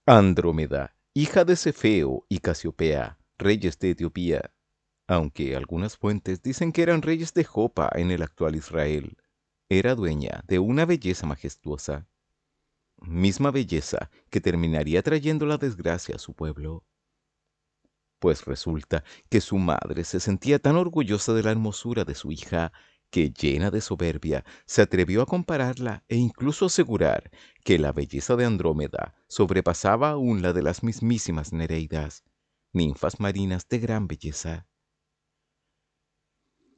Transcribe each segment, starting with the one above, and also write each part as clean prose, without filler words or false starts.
Andrómeda, hija de Cefeo y Casiopea, reyes de Etiopía, aunque algunas fuentes dicen que eran reyes de Jopa en el actual Israel, era dueña de una belleza majestuosa, misma belleza que terminaría trayendo la desgracia a su pueblo. Pues resulta que su madre se sentía tan orgullosa de la hermosura de su hija que, llena de soberbia, se atrevió a compararla e incluso asegurar que la belleza de Andrómeda sobrepasaba aún la de las mismísimas Nereidas, ninfas marinas de gran belleza.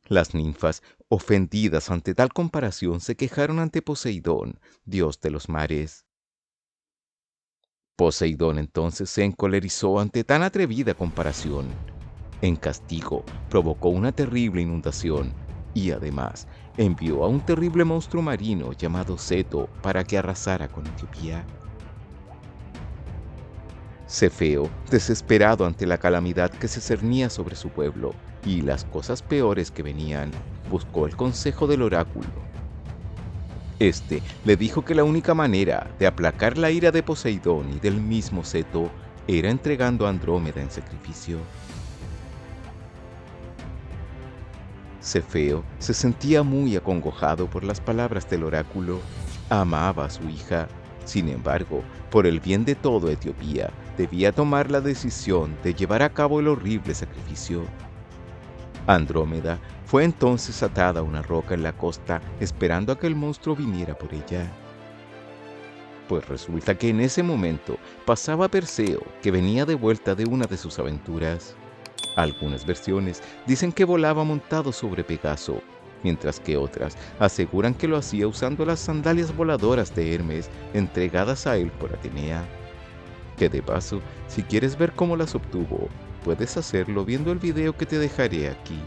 Las ninfas, ofendidas ante tal comparación, se quejaron ante Poseidón, dios de los mares. Poseidón entonces se encolerizó ante tan atrevida comparación. En castigo, provocó una terrible inundación y además envió a un terrible monstruo marino llamado Ceto para que arrasara con Etiopía. Cefeo, desesperado ante la calamidad que se cernía sobre su pueblo y las cosas peores que venían, buscó el consejo del oráculo. Este le dijo que la única manera de aplacar la ira de Poseidón y del mismo Ceto era entregando a Andrómeda en sacrificio. Cefeo se sentía muy acongojado por las palabras del oráculo. Amaba a su hija. Sin embargo, por el bien de todo Etiopía, debía tomar la decisión de llevar a cabo el horrible sacrificio. Andrómeda fue entonces atada a una roca en la costa, esperando a que el monstruo viniera por ella. Pues resulta que en ese momento pasaba Perseo, que venía de vuelta de una de sus aventuras. Algunas versiones dicen que volaba montado sobre Pegaso, mientras que otras aseguran que lo hacía usando las sandalias voladoras de Hermes entregadas a él por Atenea. Que de paso, si quieres ver cómo las obtuvo, puedes hacerlo viendo el video que te dejaré aquí.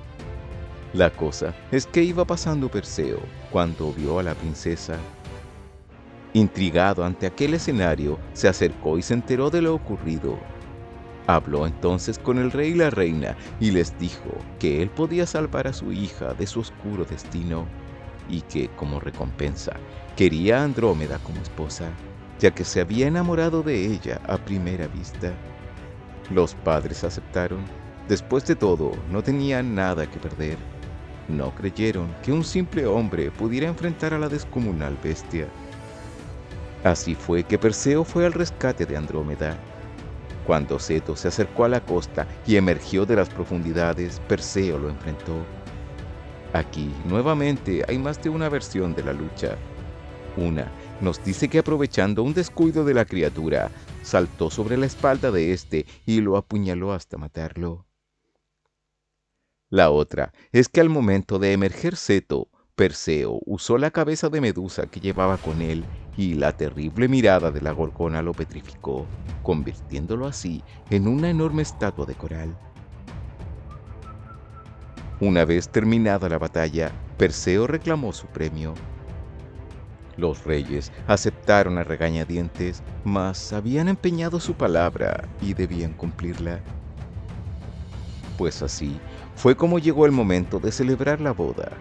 La cosa es que iba pasando Perseo cuando vio a la princesa. Intrigado ante aquel escenario, se acercó y se enteró de lo ocurrido. Habló entonces con el rey y la reina y les dijo que él podía salvar a su hija de su oscuro destino y que, como recompensa, quería a Andrómeda como esposa, ya que se había enamorado de ella a primera vista. Los padres aceptaron. Después de todo, no tenían nada que perder. No creyeron que un simple hombre pudiera enfrentar a la descomunal bestia. Así fue que Perseo fue al rescate de Andrómeda. Cuando Ceto se acercó a la costa y emergió de las profundidades, Perseo lo enfrentó. Aquí, nuevamente, hay más de una versión de la lucha. Una nos dice que aprovechando un descuido de la criatura, saltó sobre la espalda de éste y lo apuñaló hasta matarlo. La otra es que al momento de emerger Ceto, Perseo usó la cabeza de Medusa que llevaba con él y la terrible mirada de la Gorgona lo petrificó, convirtiéndolo así en una enorme estatua de coral. Una vez terminada la batalla, Perseo reclamó su premio. Los reyes aceptaron a regañadientes, mas habían empeñado su palabra y debían cumplirla. Pues así fue como llegó el momento de celebrar la boda.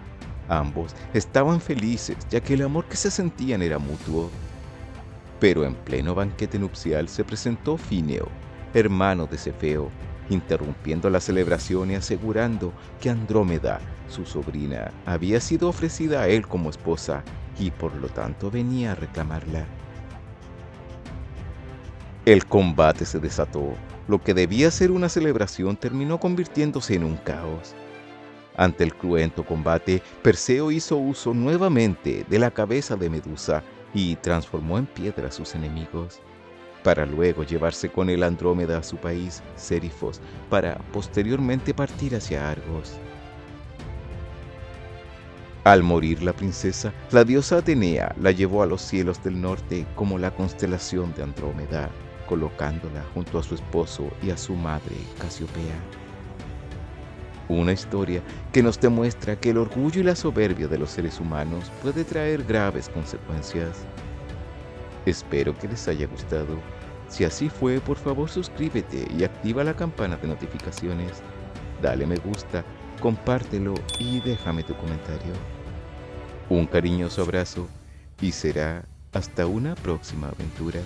Ambos estaban felices, ya que el amor que se sentían era mutuo. Pero en pleno banquete nupcial se presentó Fineo, hermano de Cefeo, interrumpiendo la celebración y asegurando que Andrómeda, su sobrina, había sido ofrecida a él como esposa y por lo tanto venía a reclamarla. El combate se desató. Lo que debía ser una celebración terminó convirtiéndose en un caos. Ante el cruento combate, Perseo hizo uso nuevamente de la cabeza de Medusa y transformó en piedra a sus enemigos, para luego llevarse con él Andrómeda a su país, Sérifos, para posteriormente partir hacia Argos. Al morir la princesa, la diosa Atenea la llevó a los cielos del norte como la constelación de Andrómeda, colocándola junto a su esposo y a su madre, Casiopea. Una historia que nos demuestra que el orgullo y la soberbia de los seres humanos puede traer graves consecuencias. Espero que les haya gustado. Si así fue, por favor suscríbete y activa la campana de notificaciones. Dale me gusta, compártelo y déjame tu comentario. Un cariñoso abrazo y será hasta una próxima aventura.